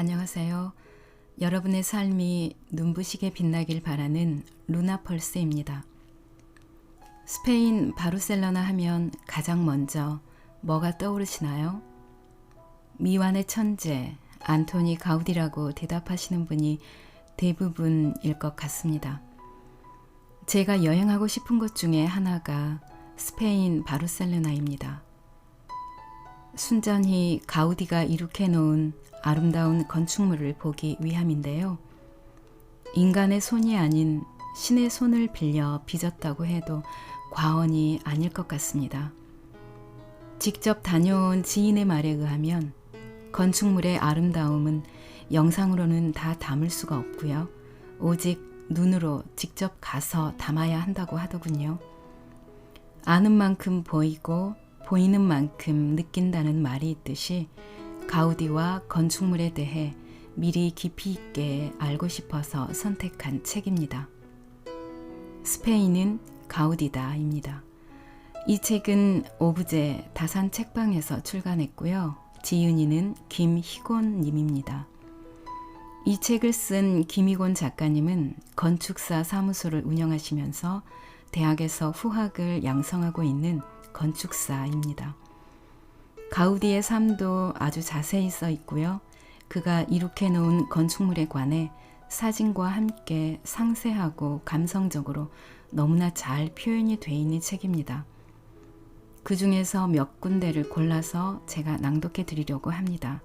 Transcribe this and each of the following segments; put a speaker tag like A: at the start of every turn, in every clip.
A: 안녕하세요. 여러분의 삶이 눈부시게 빛나길 바라는 루나펄스입니다. 스페인 바르셀로나 하면 가장 먼저 뭐가 떠오르시나요? 미완의 천재 안토니 가우디라고 대답하시는 분이 대부분일 것 같습니다. 제가 여행하고 싶은 곳 중에 하나가 스페인 바르셀로나입니다. 순전히 가우디가 이룩해 놓은 아름다운 건축물을 보기 위함인데요. 인간의 손이 아닌 신의 손을 빌려 빚었다고 해도 과언이 아닐 것 같습니다. 직접 다녀온 지인의 말에 의하면 건축물의 아름다움은 영상으로는 다 담을 수가 없고요. 오직 눈으로 직접 가서 담아야 한다고 하더군요. 아는 만큼 보이고 보이는 만큼 느낀다는 말이 있듯이 가우디와 건축물에 대해 미리 깊이 있게 알고 싶어서 선택한 책입니다. 스페인은 가우디다입니다. 이 책은 오브제 다산 책방에서 출간했고요. 지은이는 김희곤 님입니다. 이 책을 쓴 김희곤 작가님은 건축사 사무소를 운영하시면서 대학에서 후학을 양성하고 있는 건축사입니다. 가우디의 삶도 아주 자세히 써 있고요. 그가 이룩해 놓은 건축물에 관해 사진과 함께 상세하고 감성적으로 너무나 잘 표현이 되어 있는 책입니다. 그 중에서 몇 군데를 골라서 제가 낭독해 드리려고 합니다.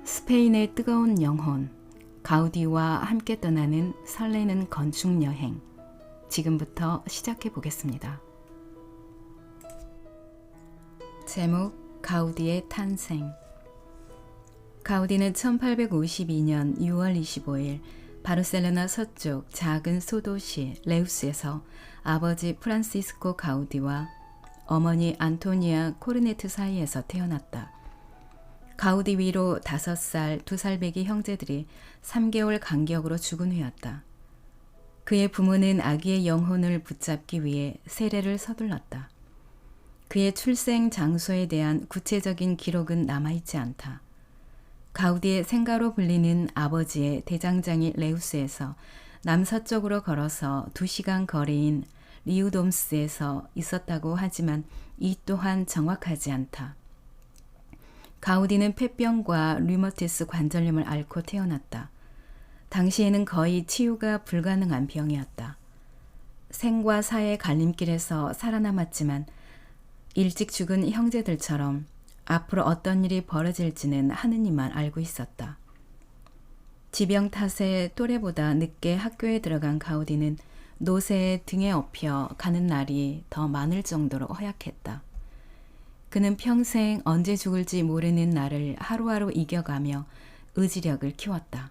A: 스페인의 뜨거운 영혼, 가우디와 함께 떠나는 설레는 건축 여행. 지금부터 시작해 보겠습니다. 제목 가우디의 탄생. 가우디는 1852년 6월 25일 바르셀로나 서쪽 작은 소도시 레우스에서 아버지 프란시스코 가우디와 어머니 안토니아 코르네트 사이에서 태어났다. 가우디 위로 5살, 2살 배기 형제들이 3개월 간격으로 죽은 후였다. 그의 부모는 아기의 영혼을 붙잡기 위해 세례를 서둘렀다. 그의 출생 장소에 대한 구체적인 기록은 남아있지 않다. 가우디의 생가로 불리는 아버지의 대장장이 레우스에서 남서쪽으로 걸어서 2시간 거리인 리우돔스에서 있었다고 하지만 이 또한 정확하지 않다. 가우디는 폐병과 류머티스 관절염을 앓고 태어났다. 당시에는 거의 치유가 불가능한 병이었다. 생과 사의 갈림길에서 살아남았지만 일찍 죽은 형제들처럼 앞으로 어떤 일이 벌어질지는 하느님만 알고 있었다. 지병 탓에 또래보다 늦게 학교에 들어간 가우디는 노새에 등에 업혀 가는 날이 더 많을 정도로 허약했다. 그는 평생 언제 죽을지 모르는 날을 하루하루 이겨가며 의지력을 키웠다.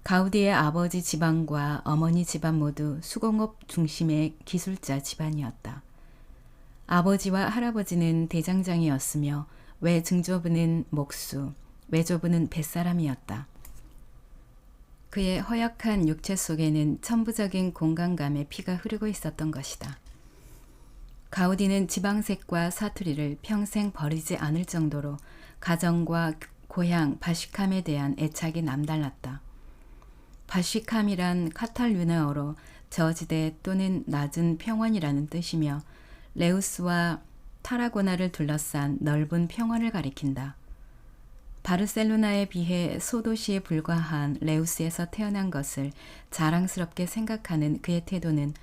A: 가우디의 아버지 집안과 어머니 집안 모두 수공업 중심의 기술자 집안이었다. 아버지와 할아버지는 대장장이었으며 외증조부는 목수, 외조부는 뱃사람이었다. 그의 허약한 육체 속에는 천부적인 공간감의 피가 흐르고 있었던 것이다. 가우디는 지방색과 사투리를 평생 버리지 않을 정도로 가정과 고향 바시캄에 대한 애착이 남달랐다. 바시캄이란 카탈루냐어로 저지대 또는 낮은 평원이라는 뜻이며 레우스와 타라고나를 둘러싼 넓은 평원을 가리킨다. 바르셀로나에 비해 소도시에 불과한 레우스에서 태어난 것을 자랑스럽게 생각하는 그의 태도는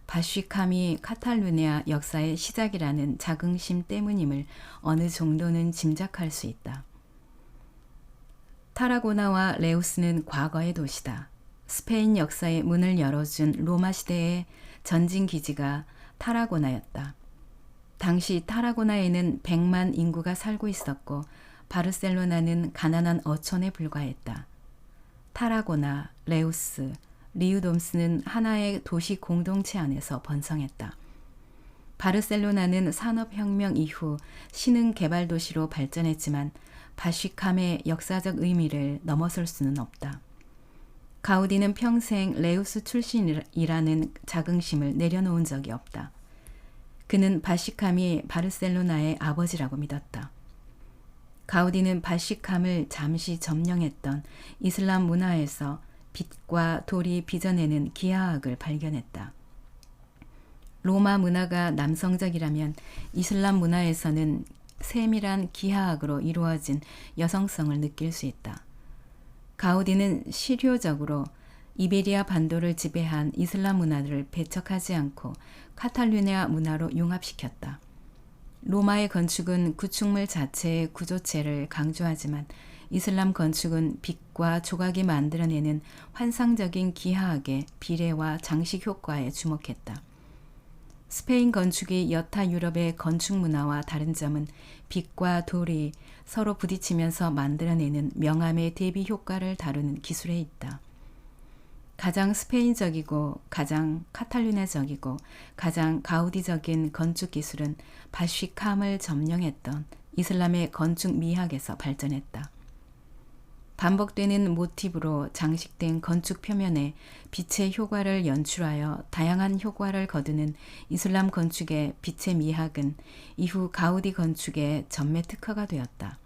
A: 바쉬캄이 카탈루냐 역사의 시작이라는 자긍심 때문임을 어느 정도는 짐작할 수 있다. 타라고나와 레우스는 과거의 도시다. 스페인 역사의 문을 열어준 로마 시대의 전진 기지가 타라고나였다. 당시 타라고나에는 100만 인구가 살고 있었고 바르셀로나는 가난한 어촌에 불과했다. 타라고나, 레우스, 리우돔스는 하나의 도시 공동체 안에서 번성했다. 바르셀로나는 산업혁명 이후 신흥 개발 도시로 발전했지만 바쉬캄의 역사적 의미를 넘어설 수는 없다. 가우디는 평생 레우스 출신이라는 자긍심을 내려놓은 적이 없다. 그는 바시캄이 바르셀로나의 아버지라고 믿었다. 가우디는 바시캄을 잠시 점령했던 이슬람 문화에서 빛과 돌이 빚어내는 기하학을 발견했다. 로마 문화가 남성적이라면 이슬람 문화에서는 세밀한 기하학으로 이루어진 여성성을 느낄 수 있다. 가우디는 실효적으로 이베리아 반도를 지배한 이슬람 문화를 배척하지 않고 카탈루냐 문화로 융합시켰다. 로마의 건축은 구축물 자체의 구조체를 강조하지만 이슬람 건축은 빛과 조각이 만들어내는 환상적인 기하학의 비례와 장식 효과에 주목했다. 스페인 건축이 여타 유럽의 건축 문화와 다른 점은 빛과 돌이 서로 부딪히면서 만들어내는 명암의 대비 효과를 다루는 기술에 있다. 가장 스페인적이고 가장 카탈루냐적이고 가장 가우디적인 건축 기술은 바쉬캄을 점령했던 이슬람의 건축 미학에서 발전했다. 반복되는 모티브로 장식된 건축 표면에 빛의 효과를 연출하여 다양한 효과를 거두는 이슬람 건축의 빛의 미학은 이후 가우디 건축의 전매 특허가 되었다.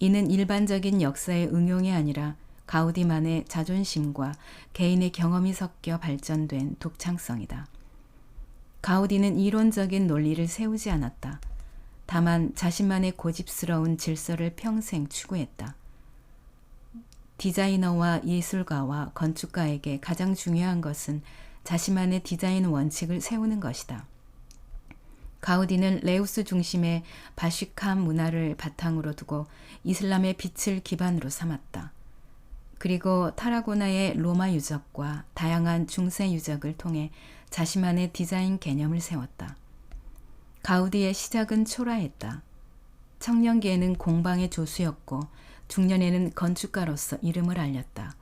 A: 이는 일반적인 역사의 응용이 아니라 가우디만의 자존심과 개인의 경험이 섞여 발전된 독창성이다. 가우디는 이론적인 논리를 세우지 않았다. 다만 자신만의 고집스러운 질서를 평생 추구했다. 디자이너와 예술가와 건축가에게 가장 중요한 것은 자신만의 디자인 원칙을 세우는 것이다. 가우디는 레우스 중심의 바쉬캄 문화를 바탕으로 두고 이슬람의 빛을 기반으로 삼았다. 그리고 타라고나의 로마 유적과 다양한 중세 유적을 통해 자신만의 디자인 개념을 세웠다. 가우디의 시작은 초라했다. 청년기에는 공방의 조수였고 중년에는 건축가로서 이름을 알렸다.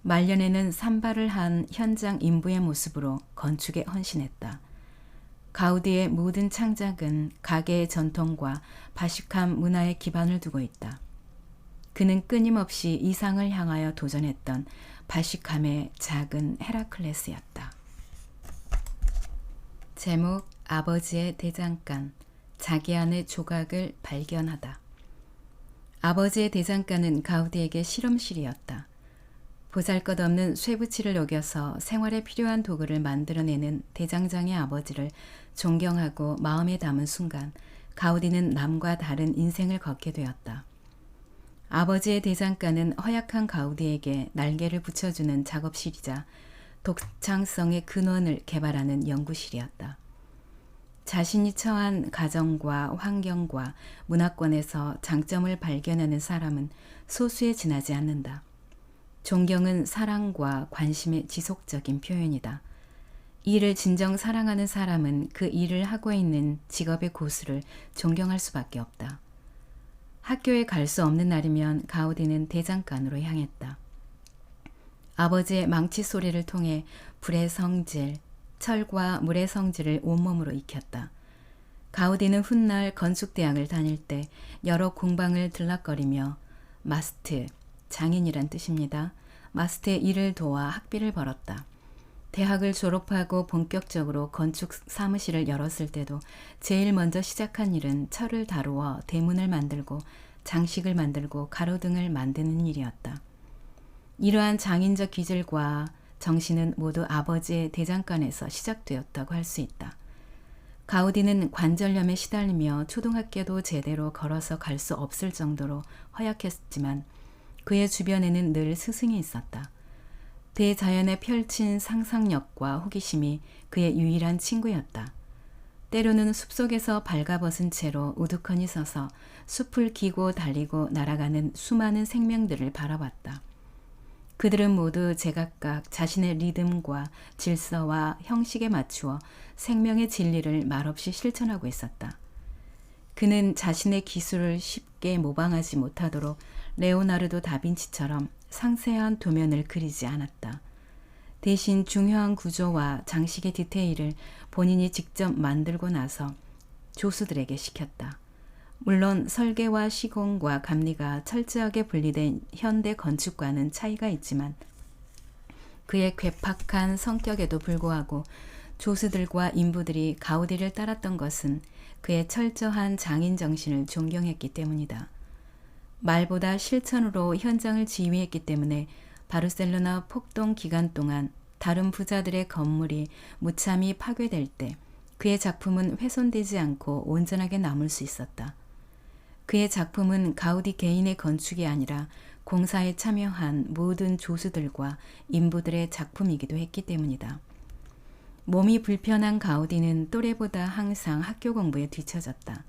A: 말년에는 산발을 한 현장 인부의 모습으로 건축에 헌신했다. 가우디의 모든 창작은 가게의 전통과 바쉬캄 문화에 기반을 두고 있다. 그는 끊임없이 이상을 향하여 도전했던 바쉬캄의 작은 헤라클레스였다. 제목 아버지의 대장간, 자기 안의 조각을 발견하다. 아버지의 대장간은 가우디에게 실험실이었다. 보잘것없는 쇠붙이를 녹여서 생활에 필요한 도구를 만들어내는 대장장의 아버지를 존경하고 마음에 담은 순간 가우디는 남과 다른 인생을 걷게 되었다. 아버지의 대장간은 허약한 가우디에게 날개를 붙여주는 작업실이자 독창성의 근원을 개발하는 연구실이었다. 자신이 처한 가정과 환경과 문화권에서 장점을 발견하는 사람은 소수에 지나지 않는다. 존경은 사랑과 관심의 지속적인 표현이다. 일을 진정 사랑하는 사람은 그 일을 하고 있는 직업의 고수를 존경할 수밖에 없다. 학교에 갈 수 없는 날이면 가우디는 대장간으로 향했다. 아버지의 망치 소리를 통해 불의 성질, 철과 물의 성질을 온몸으로 익혔다. 가우디는 훗날 건축대학을 다닐 때 여러 공방을 들락거리며 마스트, 장인이란 뜻입니다. 마스트의 일을 도와 학비를 벌었다. 대학을 졸업하고 본격적으로 건축 사무실을 열었을 때도 제일 먼저 시작한 일은 철을 다루어 대문을 만들고 장식을 만들고 가로등을 만드는 일이었다. 이러한 장인적 기질과 정신은 모두 아버지의 대장간에서 시작되었다고 할 수 있다. 가우디는 관절염에 시달리며 초등학교도 제대로 걸어서 갈 수 없을 정도로 허약했지만 그의 주변에는 늘 스승이 있었다. 대자연에 펼친 상상력과 호기심이 그의 유일한 친구였다. 때로는 숲속에서 발가벗은 채로 우두커니 서서 숲을 기고 달리고 날아가는 수많은 생명들을 바라봤다. 그들은 모두 제각각 자신의 리듬과 질서와 형식에 맞추어 생명의 진리를 말없이 실천하고 있었다. 그는 자신의 기술을 쉽게 모방하지 못하도록 레오나르도 다빈치처럼 상세한 도면을 그리지 않았다. 대신 중요한 구조와 장식의 디테일을 본인이 직접 만들고 나서 조수들에게 시켰다. 물론 설계와 시공과 감리가 철저하게 분리된 현대 건축과는 차이가 있지만 그의 괴팍한 성격에도 불구하고 조수들과 인부들이 가우디를 따랐던 것은 그의 철저한 장인 정신을 존경했기 때문이다. 말보다 실천으로 현장을 지휘했기 때문에 바르셀로나 폭동 기간 동안 다른 부자들의 건물이 무참히 파괴될 때 그의 작품은 훼손되지 않고 온전하게 남을 수 있었다. 그의 작품은 가우디 개인의 건축이 아니라 공사에 참여한 모든 조수들과 인부들의 작품이기도 했기 때문이다. 몸이 불편한 가우디는 또래보다 항상 학교 공부에 뒤처졌다.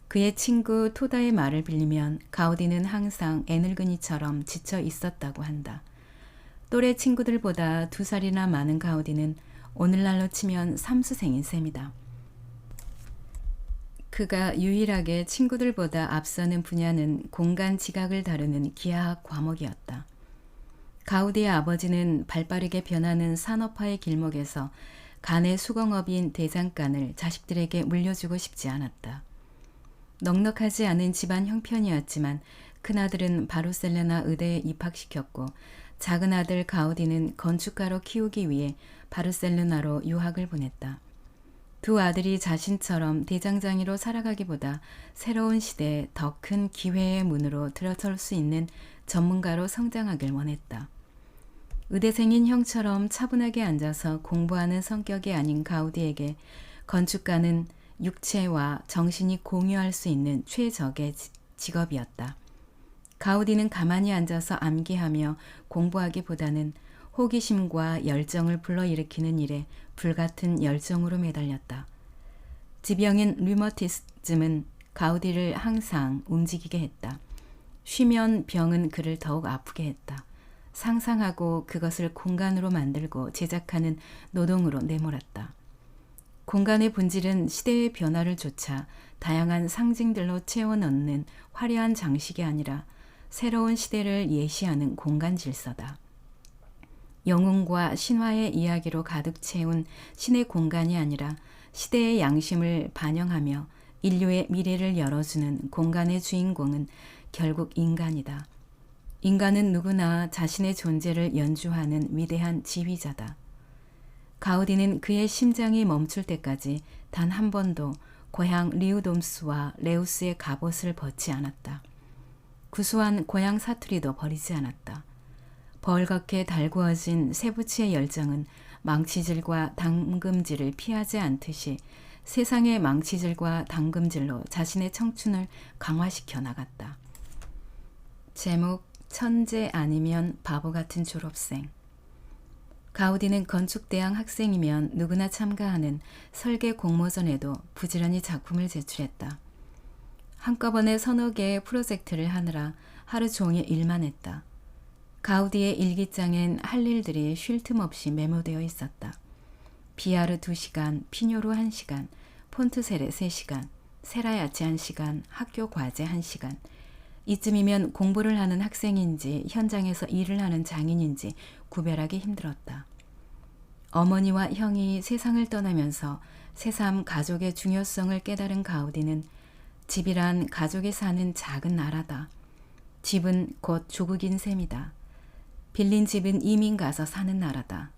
A: 그의 친구 토다의 말을 빌리면 가우디는 항상 애늙은이처럼 지쳐 있었다고 한다. 또래 친구들보다 2살이나 많은 가우디는 오늘날로 치면 삼수생인 셈이다. 그가 유일하게 친구들보다 앞서는 분야는 공간 지각을 다루는 기하학 과목이었다. 가우디의 아버지는 발빠르게 변하는 산업화의 길목에서 간의 수공업인 대장간을 자식들에게 물려주고 싶지 않았다. 넉넉하지 않은 집안 형편이었지만 큰아들은 바르셀로나 의대에 입학시켰고 작은 아들 가우디는 건축가로 키우기 위해 바르셀로나로 유학을 보냈다. 두 아들이 자신처럼 대장장이로 살아가기보다 새로운 시대에 더 큰 기회의 문으로 들어설 수 있는 전문가로 성장하길 원했다. 의대생인 형처럼 차분하게 앉아서 공부하는 성격이 아닌 가우디에게 건축가는 육체와 정신이 공유할 수 있는 최적의 직업이었다. 가우디는 가만히 앉아서 암기하며 공부하기보다는 호기심과 열정을 불러일으키는 일에 불같은 열정으로 매달렸다. 지병인 류머티즘은 가우디를 항상 움직이게 했다. 쉬면 병은 그를 더욱 아프게 했다. 상상하고 그것을 공간으로 만들고 제작하는 노동으로 내몰았다. 공간의 본질은 시대의 변화를 쫓아 다양한 상징들로 채워넣는 화려한 장식이 아니라 새로운 시대를 예시하는 공간 질서다. 영웅과 신화의 이야기로 가득 채운 신의 공간이 아니라 시대의 양심을 반영하며 인류의 미래를 열어주는 공간의 주인공은 결국 인간이다. 인간은 누구나 자신의 존재를 연주하는 위대한 지휘자다. 가우디는 그의 심장이 멈출 때까지 단 한 번도 고향 리우돔스와 레우스의 갑옷을 벗지 않았다. 구수한 고향 사투리도 버리지 않았다. 벌겋게 달구어진 세부치의 열정은 망치질과 당금질을 피하지 않듯이 세상의 망치질과 당금질로 자신의 청춘을 강화시켜 나갔다. 제목 천재 아니면 바보 같은 졸업생. 가우디는 건축대학 학생이면 누구나 참가하는 설계 공모전에도 부지런히 작품을 제출했다. 한꺼번에 서너 개의 프로젝트를 하느라 하루 종일 일만 했다. 가우디의 일기장엔 할 일들이 쉴 틈 없이 메모되어 있었다. 비아르 2시간, 피뇨르 1시간, 폰트세레 3시간, 세라야치 1시간, 학교 과제 1시간. 이쯤이면 공부를 하는 학생인지 현장에서 일을 하는 장인인지 구별하기 힘들었다. 어머니와 형이 세상을 떠나면서 새삼 가족의 중요성을 깨달은 가우디는 집이란 가족이 사는 작은 나라다. 집은 곧 조국인 셈이다. 빌린 집은 이민 가서 사는 나라다.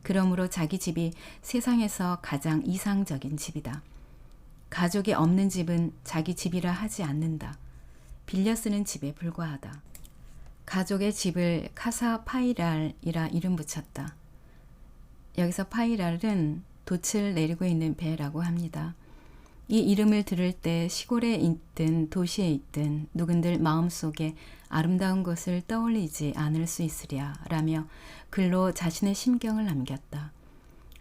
A: 그러므로 자기 집이 세상에서 가장 이상적인 집이다. 가족이 없는 집은 자기 집이라 하지 않는다. 빌려 쓰는 집에 불과하다. 가족의 집을 카사 파이랄이라 이름 붙였다. 여기서 파이랄은 돛을 내리고 있는 배라고 합니다. 이 이름을 들을 때 시골에 있든 도시에 있든 누군들 마음속에 아름다운 것을 떠올리지 않을 수 있으랴 라며 글로 자신의 심경을 남겼다.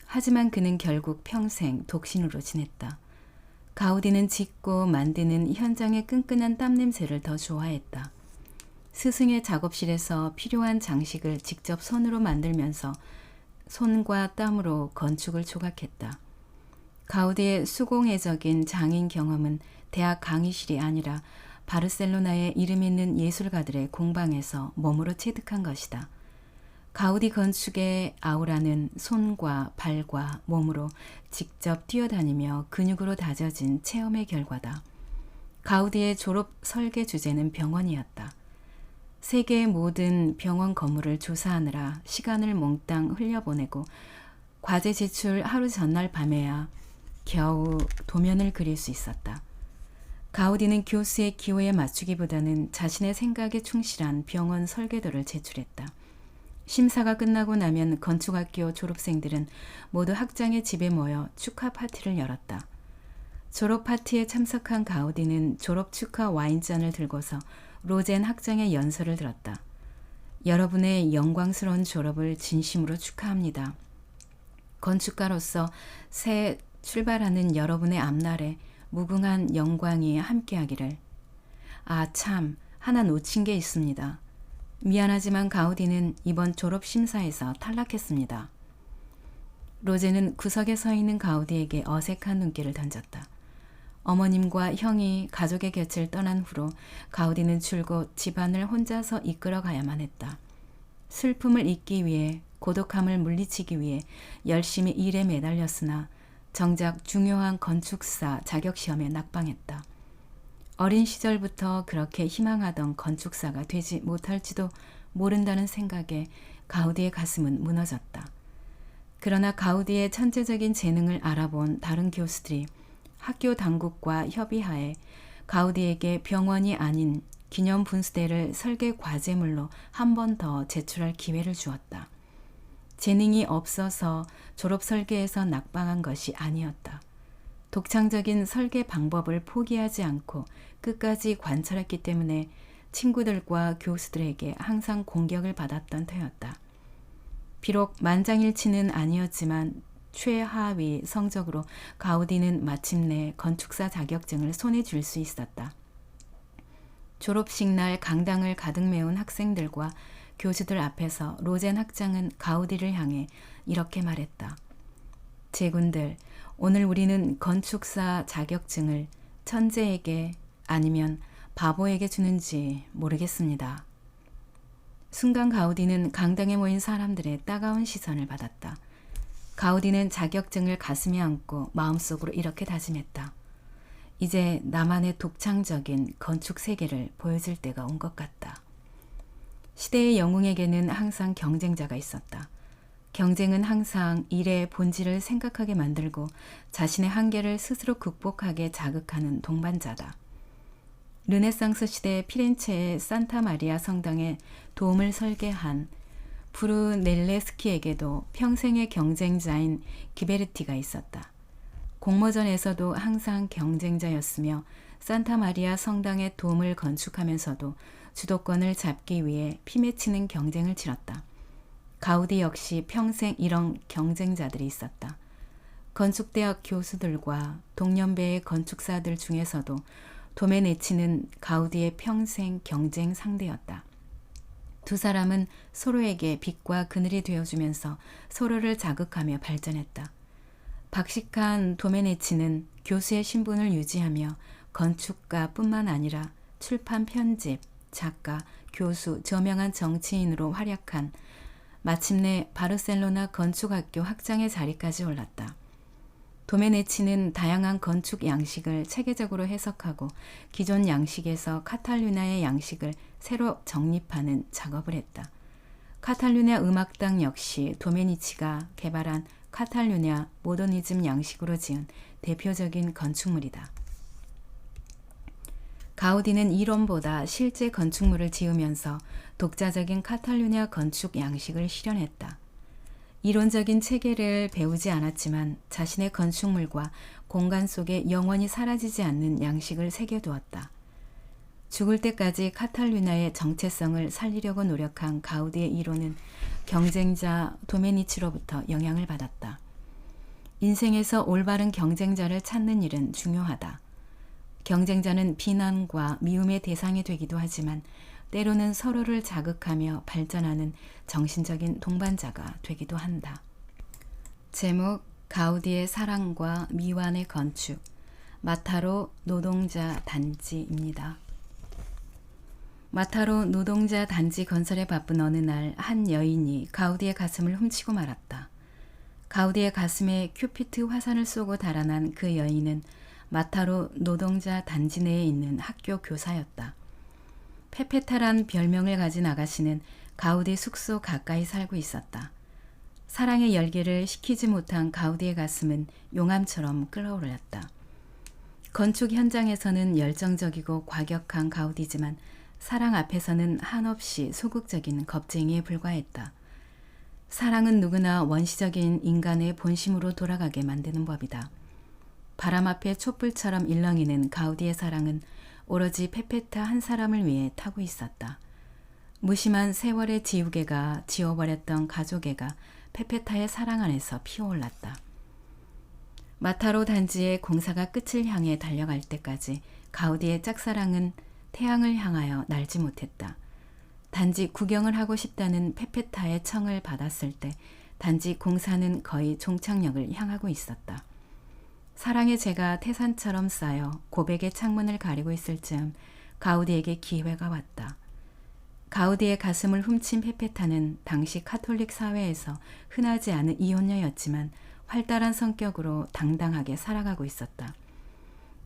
A: 하지만 그는 결국 평생 독신으로 지냈다. 가우디는 짓고 만드는 현장의 끈끈한 땀냄새를 더 좋아했다. 스승의 작업실에서 필요한 장식을 직접 손으로 만들면서 손과 땀으로 건축을 조각했다. 가우디의 수공예적인 장인 경험은 대학 강의실이 아니라 바르셀로나의 이름 있는 예술가들의 공방에서 몸으로 체득한 것이다. 가우디 건축의 아우라는 손과 발과 몸으로 직접 뛰어다니며 근육으로 다져진 체험의 결과다. 가우디의 졸업 설계 주제는 병원이었다. 세계의 모든 병원 건물을 조사하느라 시간을 몽땅 흘려보내고 과제 제출 하루 전날 밤에야 겨우 도면을 그릴 수 있었다. 가우디는 교수의 기호에 맞추기보다는 자신의 생각에 충실한 병원 설계도를 제출했다. 심사가 끝나고 나면 건축학교 졸업생들은 모두 학장의 집에 모여 축하 파티를 열었다. 졸업 파티에 참석한 가우디는 졸업 축하 와인잔을 들고서 로젠 학장의 연설을 들었다. 여러분의 영광스러운 졸업을 진심으로 축하합니다. 건축가로서 새 출발하는 여러분의 앞날에 무궁한 영광이 함께하기를. 아, 참, 하나 놓친 게 있습니다. 미안하지만 가우디는 이번 졸업 심사에서 탈락했습니다. 로제는 구석에 서 있는 가우디에게 어색한 눈길을 던졌다. 어머님과 형이 가족의 곁을 떠난 후로 가우디는 줄곧 집안을 혼자서 이끌어가야만 했다. 슬픔을 잊기 위해, 고독함을 물리치기 위해 열심히 일에 매달렸으나 정작 중요한 건축사 자격시험에 낙방했다. 어린 시절부터 그렇게 희망하던 건축사가 되지 못할지도 모른다는 생각에 가우디의 가슴은 무너졌다. 그러나 가우디의 천재적인 재능을 알아본 다른 교수들이 학교 당국과 협의하에 가우디에게 병원이 아닌 기념 분수대를 설계 과제물로 한 번 더 제출할 기회를 주었다. 재능이 없어서 졸업 설계에서 낙방한 것이 아니었다. 독창적인 설계 방법을 포기하지 않고 끝까지 관철했기 때문에 친구들과 교수들에게 항상 공격을 받았던 터였다. 비록 만장일치는 아니었지만 최하위 성적으로 가우디는 마침내 건축사 자격증을 손에 쥘 수 있었다. 졸업식 날 강당을 가득 메운 학생들과 교수들 앞에서 로젠 학장은 가우디를 향해 이렇게 말했다. 제군들, 오늘 우리는 건축사 자격증을 천재에게 아니면 바보에게 주는지 모르겠습니다. 순간 가우디는 강당에 모인 사람들의 따가운 시선을 받았다. 가우디는 자격증을 가슴에 안고 마음속으로 이렇게 다짐했다. 이제 나만의 독창적인 건축 세계를 보여줄 때가 온 것 같다. 시대의 영웅에게는 항상 경쟁자가 있었다. 경쟁은 항상 일의 본질을 생각하게 만들고 자신의 한계를 스스로 극복하게 자극하는 동반자다. 르네상스 시대 피렌체의 산타 마리아 성당에 도움을 설계한 브루넬레스키에게도 평생의 경쟁자인 기베르티가 있었다. 공모전에서도 항상 경쟁자였으며 산타 마리아 성당의 돔을 건축하면서도 주도권을 잡기 위해 피맺히는 경쟁을 치렀다. 가우디 역시 평생 이런 경쟁자들이 있었다. 건축대학 교수들과 동년배의 건축사들 중에서도 도메네치는 가우디의 평생 경쟁 상대였다. 두 사람은 서로에게 빛과 그늘이 되어주면서 서로를 자극하며 발전했다. 박식한 도메네치는 교수의 신분을 유지하며 건축가뿐만 아니라 출판 편집, 작가, 교수, 저명한 정치인으로 활약한 마침내 바르셀로나 건축학교 학장의 자리까지 올랐다. 도메네치는 다양한 건축 양식을 체계적으로 해석하고 기존 양식에서 카탈루냐의 양식을 새로 정립하는 작업을 했다. 카탈루냐 음악당 역시 도메니치가 개발한 카탈루냐 모더니즘 양식으로 지은 대표적인 건축물이다. 가우디는 이론보다 실제 건축물을 지으면서 독자적인 카탈루냐 건축 양식을 실현했다. 이론적인 체계를 배우지 않았지만 자신의 건축물과 공간 속에 영원히 사라지지 않는 양식을 새겨두었다. 죽을 때까지 카탈루냐의 정체성을 살리려고 노력한 가우디의 이론은 경쟁자 도메니치로부터 영향을 받았다. 인생에서 올바른 경쟁자를 찾는 일은 중요하다. 경쟁자는 비난과 미움의 대상이 되기도 하지만 때로는 서로를 자극하며 발전하는 정신적인 동반자가 되기도 한다. 제목 가우디의 사랑과 미완의 건축 마타로 노동자 단지입니다. 마타로 노동자 단지 건설에 바쁜 어느 날 한 여인이 가우디의 가슴을 훔치고 말았다. 가우디의 가슴에 큐피트 화살을 쏘고 달아난 그 여인은 마타로 노동자 단지 내에 있는 학교 교사였다. 페페타란 별명을 가진 아가씨는 가우디 숙소 가까이 살고 있었다. 사랑의 열기를 식히지 못한 가우디의 가슴은 용암처럼 끓어올랐다. 건축 현장에서는 열정적이고 과격한 가우디지만 사랑 앞에서는 한없이 소극적인 겁쟁이에 불과했다. 사랑은 누구나 원시적인 인간의 본심으로 돌아가게 만드는 법이다. 바람 앞에 촛불처럼 일렁이는 가우디의 사랑은 오로지 페페타 한 사람을 위해 타고 있었다. 무심한 세월의 지우개가 지워버렸던 가족애가 페페타의 사랑 안에서 피어올랐다. 마타로 단지의 공사가 끝을 향해 달려갈 때까지 가우디의 짝사랑은 태양을 향하여 날지 못했다. 단지 구경을 하고 싶다는 페페타의 청을 받았을 때 단지 공사는 거의 종착역을 향하고 있었다. 사랑의 재가 태산처럼 쌓여 고백의 창문을 가리고 있을 즈음 가우디에게 기회가 왔다. 가우디의 가슴을 훔친 페페타는 당시 카톨릭 사회에서 흔하지 않은 이혼녀였지만 활달한 성격으로 당당하게 살아가고 있었다.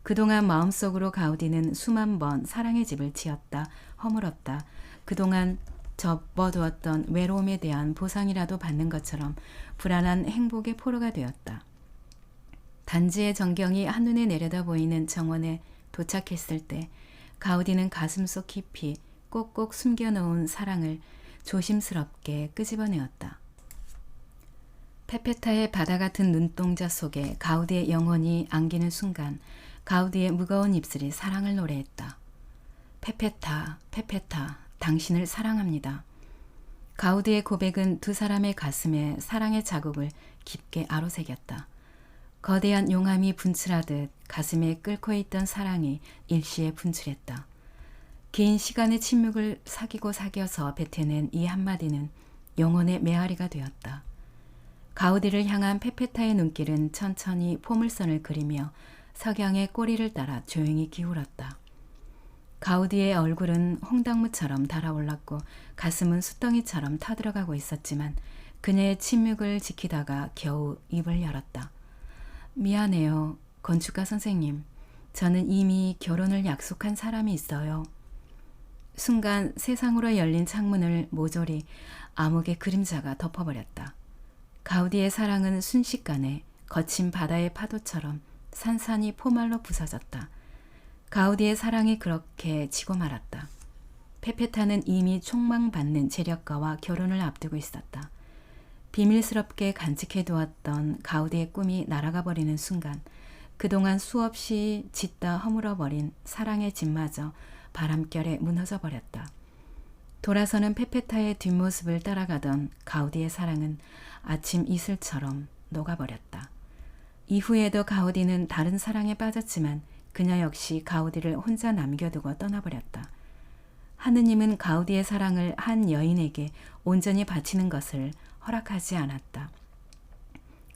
A: 그동안 마음속으로 가우디는 수만 번 사랑의 집을 지었다, 허물었다. 그동안 접어두었던 외로움에 대한 보상이라도 받는 것처럼 불안한 행복의 포로가 되었다. 단지의 전경이 한눈에 내려다 보이는 정원에 도착했을 때 가우디는 가슴속 깊이 꼭꼭 숨겨놓은 사랑을 조심스럽게 끄집어내었다. 페페타의 바다 같은 눈동자 속에 가우디의 영혼이 안기는 순간 가우디의 무거운 입술이 사랑을 노래했다. 페페타, 페페타, 당신을 사랑합니다. 가우디의 고백은 두 사람의 가슴에 사랑의 자국을 깊게 아로새겼다. 거대한 용암이 분출하듯 가슴에 끓고 있던 사랑이 일시에 분출했다. 긴 시간의 침묵을 사귀어서 뱉어낸 이 한마디는 영혼의 메아리가 되었다. 가우디를 향한 페페타의 눈길은 천천히 포물선을 그리며 석양의 꼬리를 따라 조용히 기울었다. 가우디의 얼굴은 홍당무처럼 달아올랐고 가슴은 숫덩이처럼 타들어가고 있었지만 그녀의 침묵을 지키다가 겨우 입을 열었다. 미안해요, 건축가 선생님. 저는 이미 결혼을 약속한 사람이 있어요. 순간 세상으로 열린 창문을 모조리 암흑의 그림자가 덮어버렸다. 가우디의 사랑은 순식간에 거친 바다의 파도처럼 산산이 포말로 부서졌다. 가우디의 사랑이 그렇게 지고 말았다. 페페타는 이미 촉망받는 재력가와 결혼을 앞두고 있었다. 비밀스럽게 간직해두었던 가우디의 꿈이 날아가 버리는 순간 그동안 수없이 짓다 허물어버린 사랑의 집마저 바람결에 무너져 버렸다. 돌아서는 페페타의 뒷모습을 따라가던 가우디의 사랑은 아침 이슬처럼 녹아버렸다. 이후에도 가우디는 다른 사랑에 빠졌지만 그녀 역시 가우디를 혼자 남겨두고 떠나버렸다. 하느님은 가우디의 사랑을 한 여인에게 온전히 바치는 것을 허락하지 않았다.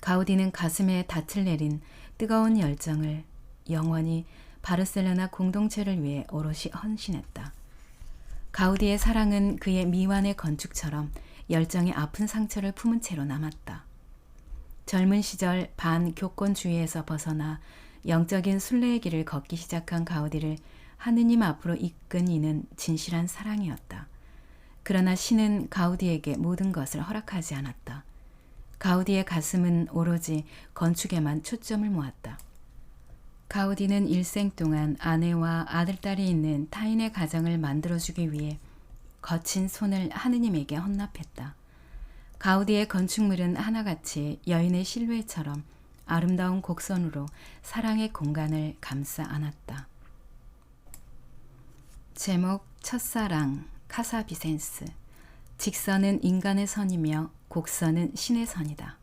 A: 가우디는 가슴에 닻을 내린 뜨거운 열정을 영원히 바르셀로나 공동체를 위해 오롯이 헌신했다. 가우디의 사랑은 그의 미완의 건축처럼 열정의 아픈 상처를 품은 채로 남았다. 젊은 시절 반교권주의에서 벗어나 영적인 순례의 길을 걷기 시작한 가우디를 하느님 앞으로 이끈 이는 진실한 사랑이었다. 그러나 신은 가우디에게 모든 것을 허락하지 않았다. 가우디의 가슴은 오로지 건축에만 초점을 모았다. 가우디는 일생 동안 아내와 아들딸이 있는 타인의 가정을 만들어주기 위해 거친 손을 하느님에게 헌납했다. 가우디의 건축물은 하나같이 여인의 실루엣처럼 아름다운 곡선으로 사랑의 공간을 감싸 안았다. 제목 첫사랑 카사비센스. 직선은 인간의 선이며 곡선은 신의 선이다.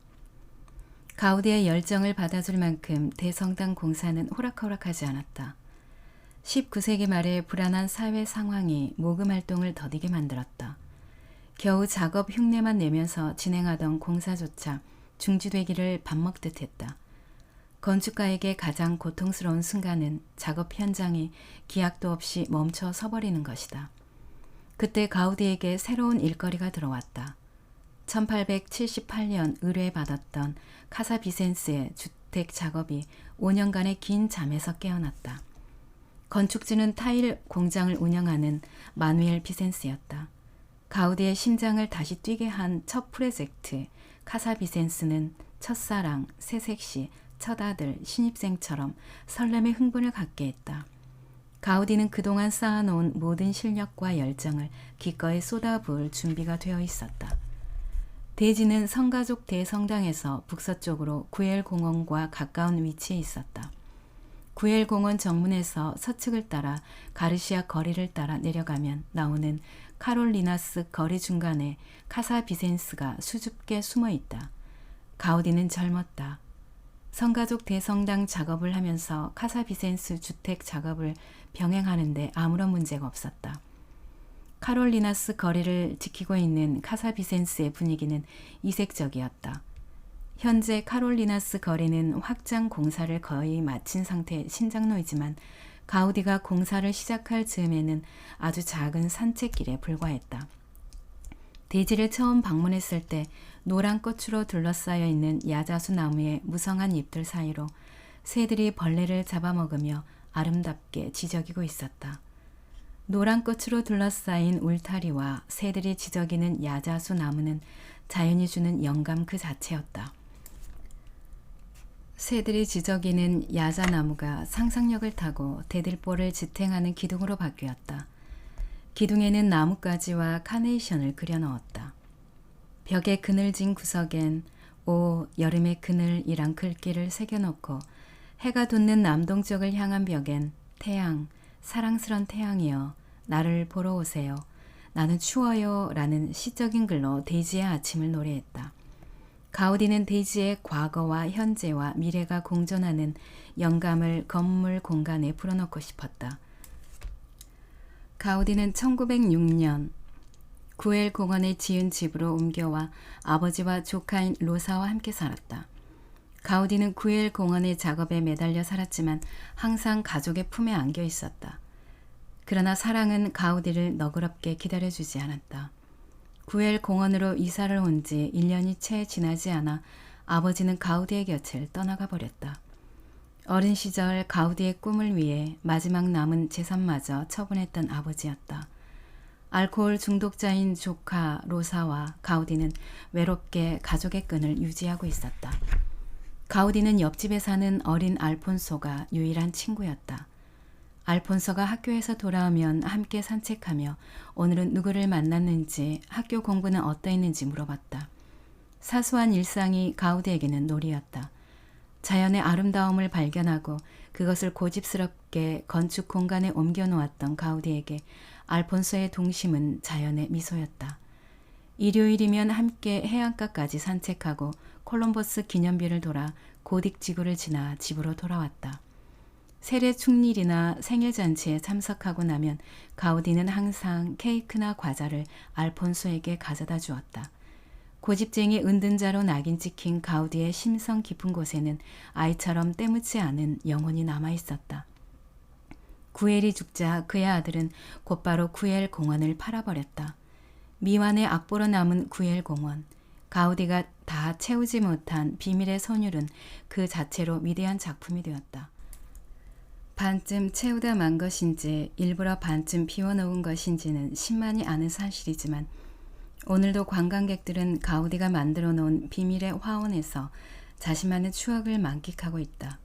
A: 가우디의 열정을 받아줄 만큼 대성당 공사는 호락호락하지 않았다. 19세기 말에 불안한 사회 상황이 모금 활동을 더디게 만들었다. 겨우 작업 흉내만 내면서 진행하던 공사조차 중지되기를 밥먹듯 했다. 건축가에게 가장 고통스러운 순간은 작업 현장이 기약도 없이 멈춰 서버리는 것이다. 그때 가우디에게 새로운 일거리가 들어왔다. 1878년 의뢰받았던 카사비센스의 주택 작업이 5년간의 긴 잠에서 깨어났다. 건축주는 타일 공장을 운영하는 마누엘 비센스였다. 가우디의 심장을 다시 뛰게 한 첫 프로젝트 카사비센스는 첫사랑, 새색시, 첫아들, 신입생처럼 설렘의 흥분을 갖게 했다. 가우디는 그동안 쌓아놓은 모든 실력과 열정을 기꺼이 쏟아부을 준비가 되어 있었다. 대지는 성가족 대성당에서 북서쪽으로 구엘공원과 가까운 위치에 있었다. 구엘공원 정문에서 서측을 따라 가르시아 거리를 따라 내려가면 나오는 카롤리나스 거리 중간에 카사비센스가 수줍게 숨어 있다. 가우디는 젊었다. 성가족 대성당 작업을 하면서 카사비센스 주택 작업을 병행하는데 아무런 문제가 없었다. 카롤리나스 거리를 지키고 있는 카사비센스의 분위기는 이색적이었다. 현재 카롤리나스 거리는 확장 공사를 거의 마친 상태의 신장로이지만 가우디가 공사를 시작할 즈음에는 아주 작은 산책길에 불과했다. 대지를 처음 방문했을 때 노란 꽃으로 둘러싸여 있는 야자수 나무의 무성한 잎들 사이로 새들이 벌레를 잡아먹으며 아름답게 지저귀고 있었다. 노란 꽃으로 둘러싸인 울타리와 새들이 지저귀는 야자수 나무는 자연이 주는 영감 그 자체였다. 새들이 지저귀는 야자나무가 상상력을 타고 대들보를 지탱하는 기둥으로 바뀌었다. 기둥에는 나뭇가지와 카네이션을 그려 넣었다. 벽의 그늘진 구석엔 오 여름의 그늘이란 글귀를 새겨놓고 해가 돋는 남동쪽을 향한 벽엔 태양, 사랑스런 태양이여 나를 보러 오세요. 나는 추워요 라는 시적인 글로 데이지의 아침을 노래했다. 가우디는 데이지의 과거와 현재와 미래가 공존하는 영감을 건물 공간에 불어넣고 싶었다. 가우디는 1906년 구엘 공원에 지은 집으로 옮겨와 아버지와 조카인 로사와 함께 살았다. 가우디는 구엘 공원의 작업에 매달려 살았지만 항상 가족의 품에 안겨 있었다. 그러나 사랑은 가우디를 너그럽게 기다려주지 않았다. 구엘 공원으로 이사를 온 지 1년이 채 지나지 않아 아버지는 가우디의 곁을 떠나가 버렸다. 어린 시절 가우디의 꿈을 위해 마지막 남은 재산마저 처분했던 아버지였다. 알코올 중독자인 조카 로사와 가우디는 외롭게 가족의 끈을 유지하고 있었다. 가우디는 옆집에 사는 어린 알폰소가 유일한 친구였다. 알폰소가 학교에서 돌아오면 함께 산책하며 오늘은 누구를 만났는지 학교 공부는 어떠했는지 물어봤다. 사소한 일상이 가우디에게는 놀이였다. 자연의 아름다움을 발견하고 그것을 고집스럽게 건축 공간에 옮겨놓았던 가우디에게 알폰소의 동심은 자연의 미소였다. 일요일이면 함께 해안가까지 산책하고 콜럼버스 기념비를 돌아 고딕지구를 지나 집으로 돌아왔다. 세례 축일이나 생일잔치에 참석하고 나면 가우디는 항상 케이크나 과자를 알폰소에게 가져다 주었다. 고집쟁이 은둔자로 낙인 찍힌 가우디의 심성 깊은 곳에는 아이처럼 때묻지 않은 영혼이 남아있었다. 구엘이 죽자 그의 아들은 곧바로 구엘 공원을 팔아버렸다. 미완의 악보로 남은 구엘 공원, 가우디가 다 채우지 못한 비밀의 선율은 그 자체로 위대한 작품이 되었다. 반쯤 채우다 만 것인지 일부러 반쯤 비워놓은 것인지는 신만이 아는 사실이지만 오늘도 관광객들은 가우디가 만들어 놓은 비밀의 화원에서 자신만의 추억을 만끽하고 있다.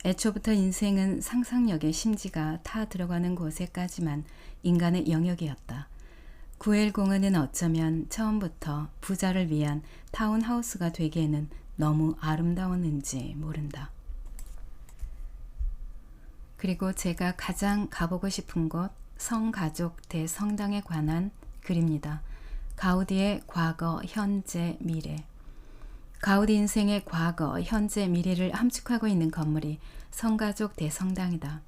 A: 애초부터 인생은 상상력의 심지가 타 들어가는 곳에까지만 인간의 영역이었다. 구엘 공원은 어쩌면 처음부터 부자를 위한 타운하우스가 되기에는 너무 아름다웠는지 모른다. 그리고 제가 가장 가보고 싶은 곳 성가족 대성당에 관한 글입니다. 가우디의 과거, 현재, 미래. 가우디 인생의 과거, 현재, 미래를 함축하고 있는 건물이 성가족 대성당이다.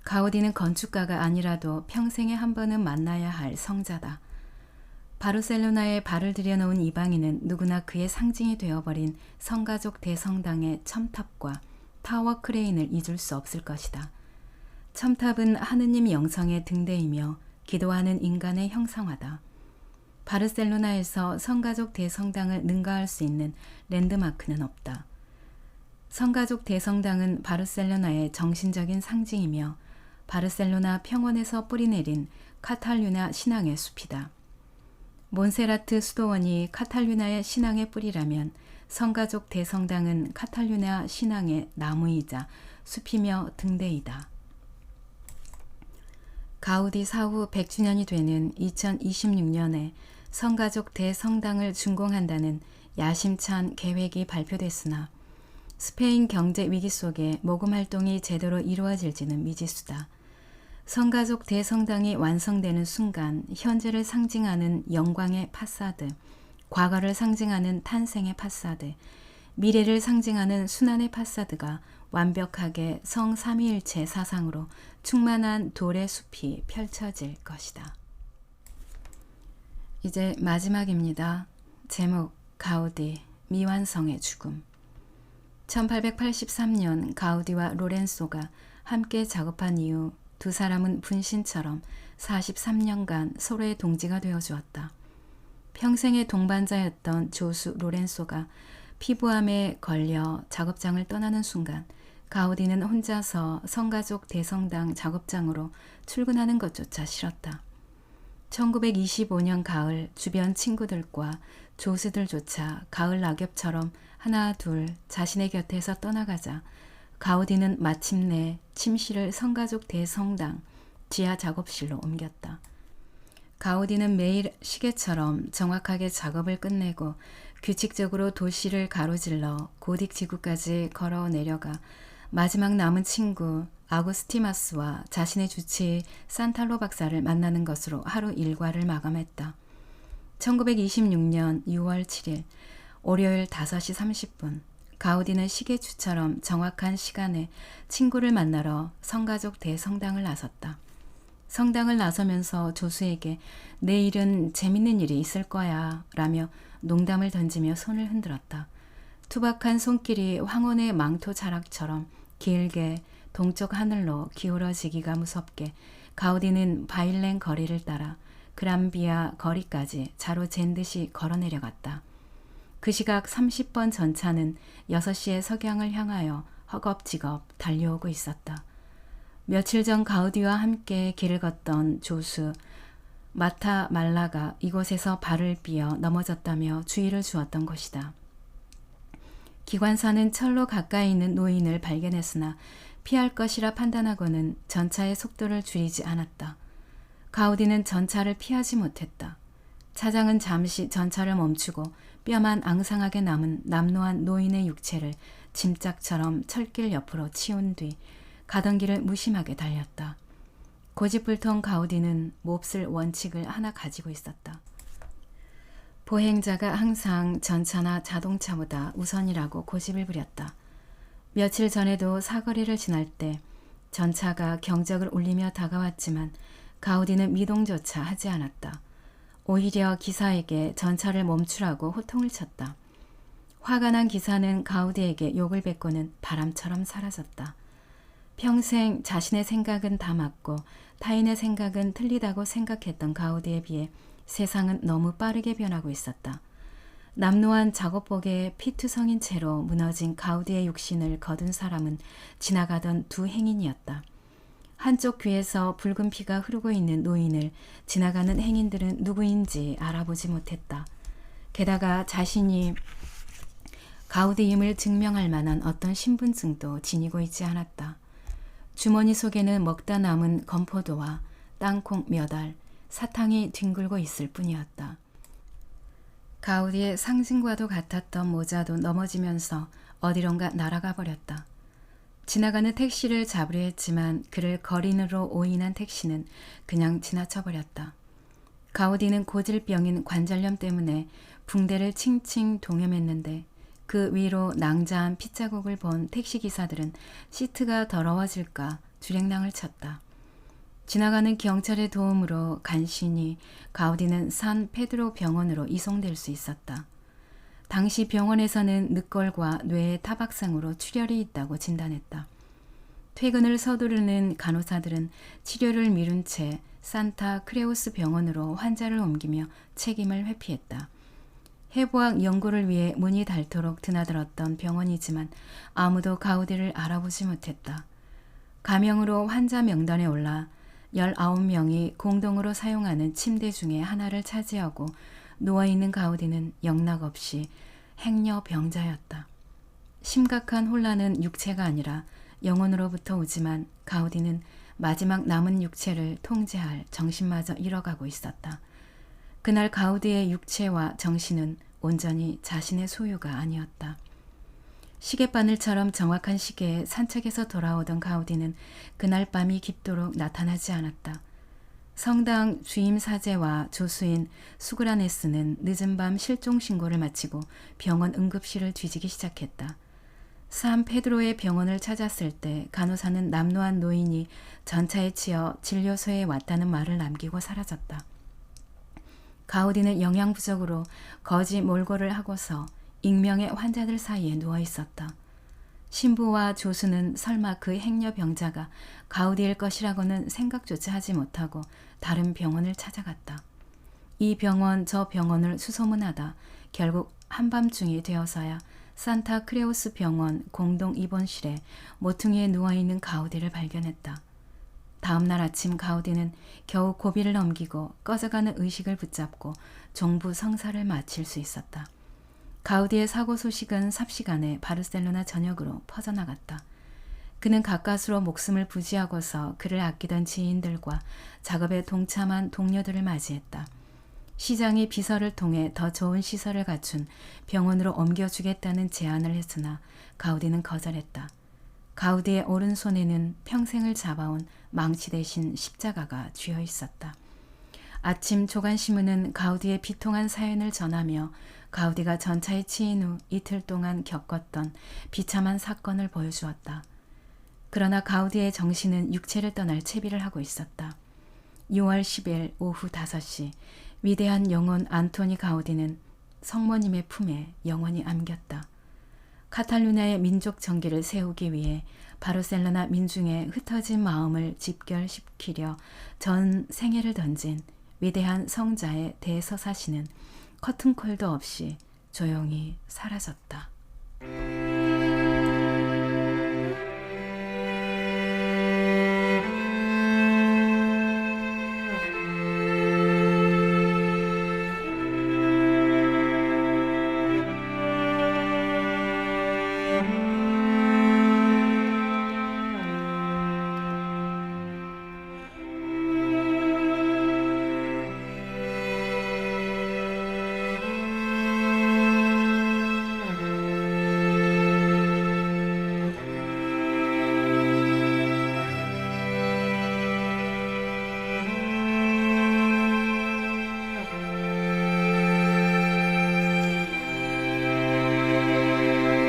A: 가우디는 건축가가 아니라도 평생에 한 번은 만나야 할 성자다. 바르셀로나에 발을 들여놓은 이방인은 누구나 그의 상징이 되어버린 성가족 대성당의 첨탑과 타워 크레인을 잊을 수 없을 것이다. 첨탑은 하느님 영성의 등대이며 기도하는 인간의 형상화다. 바르셀로나에서 성가족 대성당을 능가할 수 있는 랜드마크는 없다. 성가족 대성당은 바르셀로나의 정신적인 상징이며 바르셀로나 평원에서 뿌리내린 카탈루냐 신앙의 숲이다. 몬세라트 수도원이 카탈루냐의 신앙의 뿌리라면 성가족 대성당은 카탈루냐 신앙의 나무이자 숲이며 등대이다. 가우디 사후 100주년이 되는 2026년에 성가족 대성당을 준공한다는 야심찬 계획이 발표됐으나 스페인 경제 위기 속에 모금 활동이 제대로 이루어질지는 미지수다. 성가족 대성당이 완성되는 순간 현재를 상징하는 영광의 파사드, 과거를 상징하는 탄생의 파사드, 미래를 상징하는 순환의 파사드가 완벽하게 성삼위일체 사상으로 충만한 돌의 숲이 펼쳐질 것이다. 이제 마지막입니다. 제목 가우디 미완성의 죽음. 1883년 가우디와 로렌소가 함께 작업한 이후 두 사람은 분신처럼 43년간 서로의 동지가 되어 주었다. 평생의 동반자였던 조수 로렌소가 피부암에 걸려 작업장을 떠나는 순간 가우디는 혼자서 성가족 대성당 작업장으로 출근하는 것조차 싫었다. 1925년 가을 주변 친구들과 조수들조차 가을 낙엽처럼 하나 둘 자신의 곁에서 떠나가자 가우디는 마침내 침실을 성가족 대성당 지하 작업실로 옮겼다. 가우디는 매일 시계처럼 정확하게 작업을 끝내고 규칙적으로 도시를 가로질러 고딕 지구까지 걸어 내려가 마지막 남은 친구 아구스티마스와 자신의 주치의 산탈로 박사를 만나는 것으로 하루 일과를 마감했다. 1926년 6월 7일 월요일 5시 30분 가우디는 시계추처럼 정확한 시간에 친구를 만나러 성가족 대성당을 나섰다. 성당을 나서면서 조수에게 내일은 재밌는 일이 있을 거야 라며 농담을 던지며 손을 흔들었다. 투박한 손길이 황혼의 망토 자락처럼 길게 동쪽 하늘로 기울어지기가 무섭게 가우디는 바일렌 거리를 따라 그란비아 거리까지 자로 잰 듯이 걸어 내려갔다. 그 시각 30번 전차는 6시의 석양을 향하여 허겁지겁 달려오고 있었다. 며칠 전 가우디와 함께 길을 걷던 조수 마타 말라가 이곳에서 발을 삐어 넘어졌다며 주의를 주었던 것이다. 기관사는 철로 가까이 있는 노인을 발견했으나 피할 것이라 판단하고는 전차의 속도를 줄이지 않았다. 가우디는 전차를 피하지 못했다. 차장은 잠시 전차를 멈추고 뼈만 앙상하게 남은 남노한 노인의 육체를 짐짝처럼 철길 옆으로 치운 뒤 가던 길을 무심하게 달렸다. 고집불통 가우디는 몹쓸 원칙을 하나 가지고 있었다. 보행자가 항상 전차나 자동차보다 우선이라고 고집을 부렸다. 며칠 전에도 사거리를 지날 때 전차가 경적을 울리며 다가왔지만 가우디는 미동조차 하지 않았다. 오히려 기사에게 전차를 멈추라고 호통을 쳤다. 화가 난 기사는 가우디에게 욕을 뱉고는 바람처럼 사라졌다. 평생 자신의 생각은 다 맞고 타인의 생각은 틀리다고 생각했던 가우디에 비해 세상은 너무 빠르게 변하고 있었다. 남노한 작업복에 피투성인 채로 무너진 가우디의 육신을 거둔 사람은 지나가던 두 행인이었다. 한쪽 귀에서 붉은 피가 흐르고 있는 노인을 지나가는 행인들은 누구인지 알아보지 못했다. 게다가 자신이 가우디임을 증명할 만한 어떤 신분증도 지니고 있지 않았다. 주머니 속에는 먹다 남은 건포도와 땅콩 몇 알, 사탕이 뒹굴고 있을 뿐이었다. 가우디의 상징과도 같았던 모자도 넘어지면서 어디론가 날아가 버렸다. 지나가는 택시를 잡으려 했지만 그를 거린으로 오인한 택시는 그냥 지나쳐 버렸다. 가우디는 고질병인 관절염 때문에 붕대를 칭칭 동여맸는데 그 위로 낭자한 핏자국을 본 택시기사들은 시트가 더러워질까 주랭랑을 쳤다. 지나가는 경찰의 도움으로 간신히 가우디는 산 페드로 병원으로 이송될 수 있었다. 당시 병원에서는 늑골과 뇌의 타박상으로 출혈이 있다고 진단했다. 퇴근을 서두르는 간호사들은 치료를 미룬 채 산타 크레우스 병원으로 환자를 옮기며 책임을 회피했다. 해부학 연구를 위해 문이 닳도록 드나들었던 병원이지만 아무도 가우디를 알아보지 못했다. 가명으로 환자 명단에 올라 19명이 공동으로 사용하는 침대 중에 하나를 차지하고 누워있는 가우디는 영락없이 행여병자였다. 심각한 혼란은 육체가 아니라 영혼으로부터 오지만 가우디는 마지막 남은 육체를 통제할 정신마저 잃어가고 있었다. 그날 가우디의 육체와 정신은 온전히 자신의 소유가 아니었다. 시계바늘처럼 정확한 시계에 산책에서 돌아오던 가우디는 그날 밤이 깊도록 나타나지 않았다. 성당 주임 사제와 조수인 수그라네스는 늦은 밤 실종 신고를 마치고 병원 응급실을 뒤지기 시작했다. 산 페드로의 병원을 찾았을 때 간호사는 남노한 노인이 전차에 치여 진료소에 왔다는 말을 남기고 사라졌다. 가우디는 영양 부족으로 거지 몰골을 하고서 익명의 환자들 사이에 누워 있었다. 신부와 조수는 설마 그 행여병자가 가우디일 것이라고는 생각조차 하지 못하고 다른 병원을 찾아갔다. 이 병원 저 병원을 수소문하다 결국 한밤중이 되어서야 산타 크레우스 병원 공동 입원실에 모퉁이에 누워있는 가우디를 발견했다. 다음날 아침 가우디는 겨우 고비를 넘기고 꺼져가는 의식을 붙잡고 종부 성사를 마칠 수 있었다. 가우디의 사고 소식은 삽시간에 바르셀로나 전역으로 퍼져나갔다. 그는 가까스로 목숨을 부지하고서 그를 아끼던 지인들과 작업에 동참한 동료들을 맞이했다. 시장이 비서를 통해 더 좋은 시설을 갖춘 병원으로 옮겨주겠다는 제안을 했으나 가우디는 거절했다. 가우디의 오른손에는 평생을 잡아온 망치 대신 십자가가 쥐어 있었다. 아침 조간신문은 가우디의 비통한 사연을 전하며 가우디가 전차에 치인 후 이틀 동안 겪었던 비참한 사건을 보여주었다. 그러나 가우디의 정신은 육체를 떠날 채비를 하고 있었다. 6월 10일 오후 5시 위대한 영혼 안토니 가우디는 성모님의 품에 영원히 안겼다. 카탈루냐의 민족 정기를 세우기 위해 바르셀로나 민중의 흩어진 마음을 집결시키려 전 생애를 던진 위대한 성자의 대서사시는 커튼콜도 없이 조용히 사라졌다.